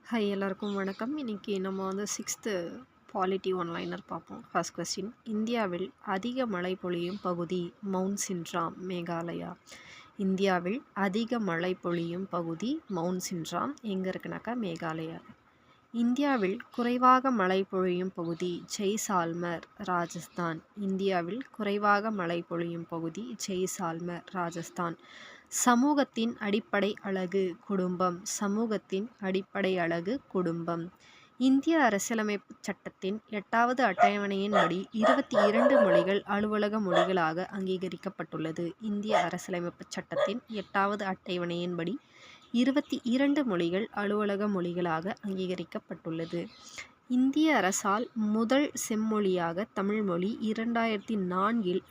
Hi எல்லாருக்கும் வணக்கம். இன்றைக்கி நம்ம வந்து 6th பாலிட்டி ஒன்லைனர் பார்ப்போம். ஃபர்ஸ்ட் கொஸ்டின், இந்தியாவில் அதிக மழை பொழியும் பகுதி மவுண்ட் சின்ட்ராம், மேகாலயா. இந்தியாவில் அதிக மழை பொழியும் பகுதி மவுண்ட் சின்ட்ராம் எங்கே இருக்குனாக்கா மேகாலயா. இந்தியாவில் குறைவாக மழை பொழியும் பகுதி ஜெய்சால்மர், ராஜஸ்தான். இந்தியாவில் குறைவாக மழை பொழியும் பகுதி ஜெய்சால்மர், ராஜஸ்தான். சமூகத்தின் அடிப்படை அலகு குடும்பம். சமூகத்தின் அடிப்படை அலகு குடும்பம். இந்திய அரசியலமைப்பு சட்டத்தின் 8வது அட்டவணையின்படி 22 மொழிகள் அலுவலக மொழிகளாக அங்கீகரிக்கப்பட்டுள்ளது. இந்திய அரசியலமைப்பு சட்டத்தின் 8வது அட்டவணையின்படி 22 மொழிகள் அலுவலக மொழிகளாக அங்கீகரிக்கப்பட்டுள்ளது. இந்திய அரசால் முதல் செம்மொழியாக தமிழ்மொழி 2004இல்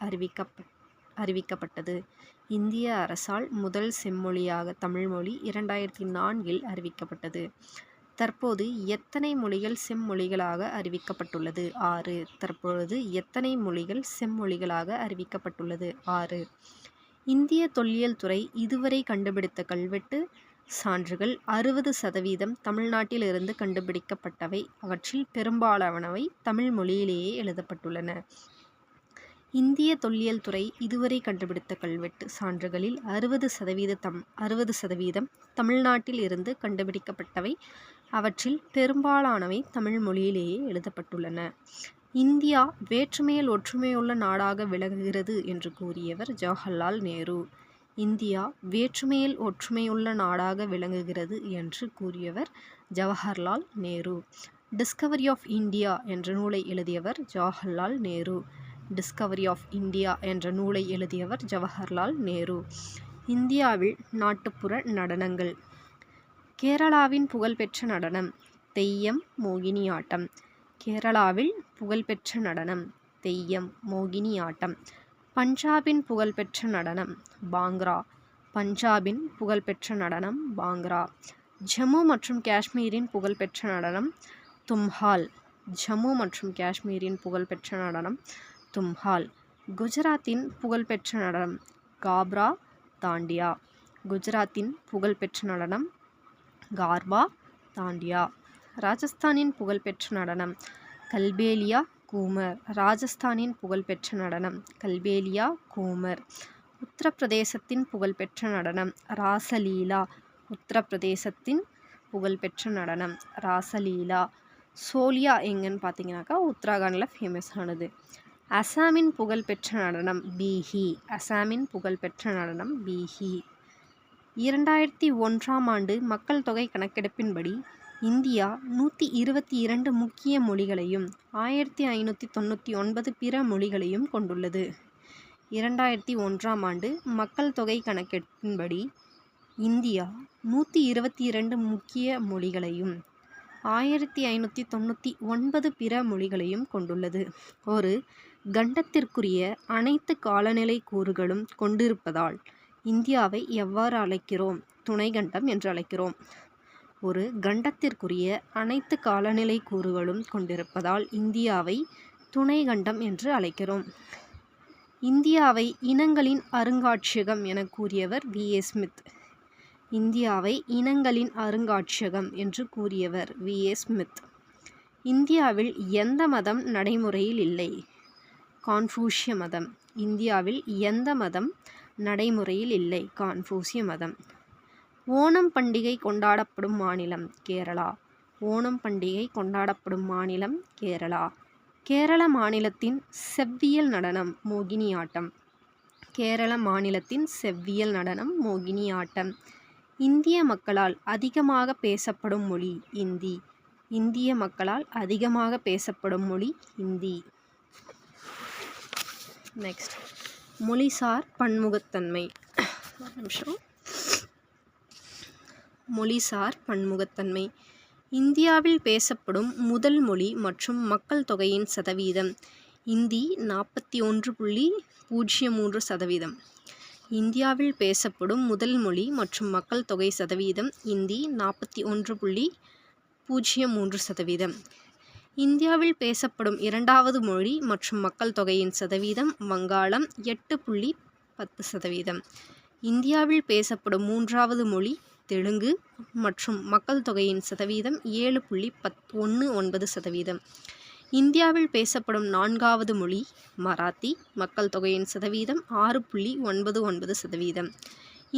அறிவிக்கப்பட்டது. இந்திய அரசால் முதல் செம்மொழியாக தமிழ்மொழி 2004இல் அறிவிக்கப்பட்டது. தற்போது எத்தனை மொழிகள் செம்மொழிகளாக அறிவிக்கப்பட்டுள்ளது? 6. தற்பொழுது எத்தனை மொழிகள் செம்மொழிகளாக அறிவிக்கப்பட்டுள்ளது? 6. இந்திய தொல்லியல் துறை இதுவரை கண்டுபிடித்த கல்வெட்டு சான்றுகள் 60% தமிழ்நாட்டில் இருந்து கண்டுபிடிக்கப்பட்டவை. அவற்றில் பெரும்பாலானவை தமிழ் மொழியிலேயே எழுதப்பட்டுள்ளன. இந்திய தொல்லியல் துறை இதுவரை கண்டுபிடித்த கல்வெட்டு சான்றுகளில் 60% தமிழ்நாட்டில் இருந்து கண்டுபிடிக்கப்பட்டவை. அவற்றில் பெரும்பாலானவை தமிழ் மொழியிலேயே எழுதப்பட்டுள்ளன. இந்தியா வேற்றுமையில் ஒற்றுமையுள்ள நாடாக விளங்குகிறது என்று கூறியவர் ஜவஹர்லால் நேரு. இந்தியா வேற்றுமையில் ஒற்றுமையுள்ள நாடாக விளங்குகிறது என்று கூறியவர் Jawaharlal Nehru. Discovery of India என்ற நூலை எழுதியவர் Jawaharlal Nehru. Discovery of India என்ற நூலை எழுதியவர் ஜவஹர்லால் நேரு. இந்தியாவில் நாட்டுப்புற நடனங்கள். கேரளாவின் புகழ்பெற்ற நடனம் தெய்யம், மோகினியாட்டம். கேரளாவில் புகழ்பெற்ற நடனம் தெய்யம், மோகினியாட்டம். பஞ்சாபின் புகழ்பெற்ற நடனம் பாங்க்ரா. பஞ்சாபின் புகழ்பெற்ற நடனம் பாங்க்ரா. ஜம்மு மற்றும் காஷ்மீரின் புகழ்பெற்ற நடனம் தும்ஹால். ஜம்மு மற்றும் காஷ்மீரின் புகழ்பெற்ற நடனம் தும்ஹால். குஜராத்தின் புகழ்பெற்ற நடனம் காப்ரா, தாண்டியா. குஜராத்தின் புகழ்பெற்ற நடனம் கார்பா, தாண்டியா. ராஜஸ்தானின் புகழ்பெற்ற நடனம் கல்பேலியா, கூமர். ராஜஸ்தானின் புகழ்பெற்ற நடனம் கல்பேலியா, கூமர். உத்தரப்பிரதேசத்தின் புகழ்பெற்ற நடனம் ராசலீலா. உத்தரப்பிரதேசத்தின் புகழ்பெற்ற நடனம் ராசலீலா. சோலியா எங்கன்னு பார்த்தீங்கன்னாக்கா உத்தராகண்டில் ஃபேமஸ் ஆனது. அசாமின் புகழ்பெற்ற நடனம் பீஹி. அசாமின் புகழ்பெற்ற நடனம் பீஹி. 2001ஆம் ஆண்டு மக்கள் தொகை கணக்கெடுப்பின்படி இந்தியா 122 முக்கிய மொழிகளையும் 1599 பிற மொழிகளையும் கொண்டுள்ளது. 2001ஆம் ஆண்டு மக்கள் தொகை கணக்கெடுப்பின்படி இந்தியா 122 முக்கிய மொழிகளையும் 1599 பிற மொழிகளையும் கொண்டுள்ளது. ஒரு கண்டத்திற்குரிய அனைத்து காலநிலை கூறுகளும் கொண்டிருப்பதால் இந்தியாவை எவ்வாறு அழைக்கிறோம்? துணைக்கண்டம் என்று அழைக்கிறோம். ஒரு கண்டத்திற்குரிய அனைத்து காலநிலை கூறுகளும் கொண்டிருப்பதால் இந்தியாவை துணைக்கண்டம் என்று அழைக்கிறோம். இந்தியாவை இனங்களின் அருங்காட்சியகம் என கூறியவர் V.A. ஸ்மித். இந்தியாவை இனங்களின் அருங்காட்சியகம் என்று கூறியவர் V.A. ஸ்மித். இந்தியாவில் எந்த மதம் நடைமுறையில் இல்லை? கான்ஃபூஷிய மதம். இந்தியாவில் எந்த மதம் நடைமுறையில் இல்லை? கான்ஃபூசிய மதம். ஓணம் பண்டிகை கொண்டாடப்படும் மாநிலம் கேரளா. ஓணம் பண்டிகை கொண்டாடப்படும் மாநிலம் கேரளா. கேரள மாநிலத்தின் செவ்வியல் நடனம் மோகினியாட்டம். கேரள மாநிலத்தின் செவ்வியல் நடனம் மோகினியாட்டம். இந்திய மக்களால் அதிகமாக பேசப்படும் மொழி இந்தி. இந்திய மக்களால் அதிகமாக பேசப்படும் மொழி இந்தி. நெக்ஸ்ட், மொழிசார் பன்முகத்தன்மை. மொழிசார் பன்முகத்தன்மை. இந்தியாவில் பேசப்படும் முதல் மொழி மற்றும் மக்கள் தொகையின் சதவீதம் இந்தி 41.03%. இந்தியாவில் பேசப்படும் முதல் மொழி மற்றும் மக்கள் தொகை சதவீதம் இந்தி 41.03%. இந்தியாவில் பேசப்படும் இரண்டாவது மொழி மற்றும் மக்கள் தொகையின் சதவீதம் வங்காளம் 8.10%. இந்தியாவில் பேசப்படும் மூன்றாவது மொழி தெலுங்கு மற்றும் மக்கள் தொகையின் சதவீதம் 7.19%. இந்தியாவில் பேசப்படும் 4வது மொழி மராத்தி, மக்கள் தொகையின் சதவீதம் 6.99%.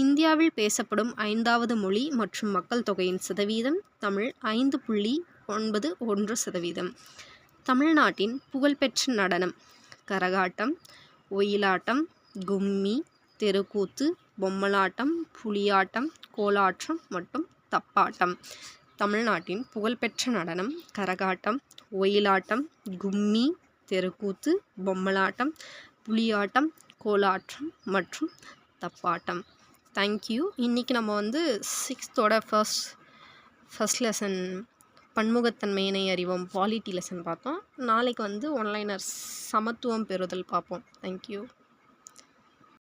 இந்தியாவில் பேசப்படும் 5வது மொழி மற்றும் மக்கள் தொகையின் சதவீதம் தமிழ் 5.91%. தமிழ்நாட்டின் புகழ்பெற்ற நடனம் கரகாட்டம், ஒயிலாட்டம், கும்மி, தெருக்கூத்து, பொம்மலாட்டம், புலியாட்டம், கோலாட்டம் மற்றும் தப்பாட்டம். தமிழ்நாட்டின் புகழ்பெற்ற நடனம் கரகாட்டம், ஒயிலாட்டம், கும்மி, தெருக்கூத்து, பொம்மலாட்டம், புலியாட்டம், கோலாட்டம் மற்றும் தப்பாட்டம். தேங்க்யூ. இன்றைக்கி நம்ம 6th ஃபர்ஸ்ட் லெசன் பன்முகத்தன்மையினை அறிவோம் பாலிட்டி லெசன் பார்த்தோம். நாளைக்கு ஒன்லைனர் சமத்துவம் பெறுதல் பார்ப்போம். தேங்க்யூ.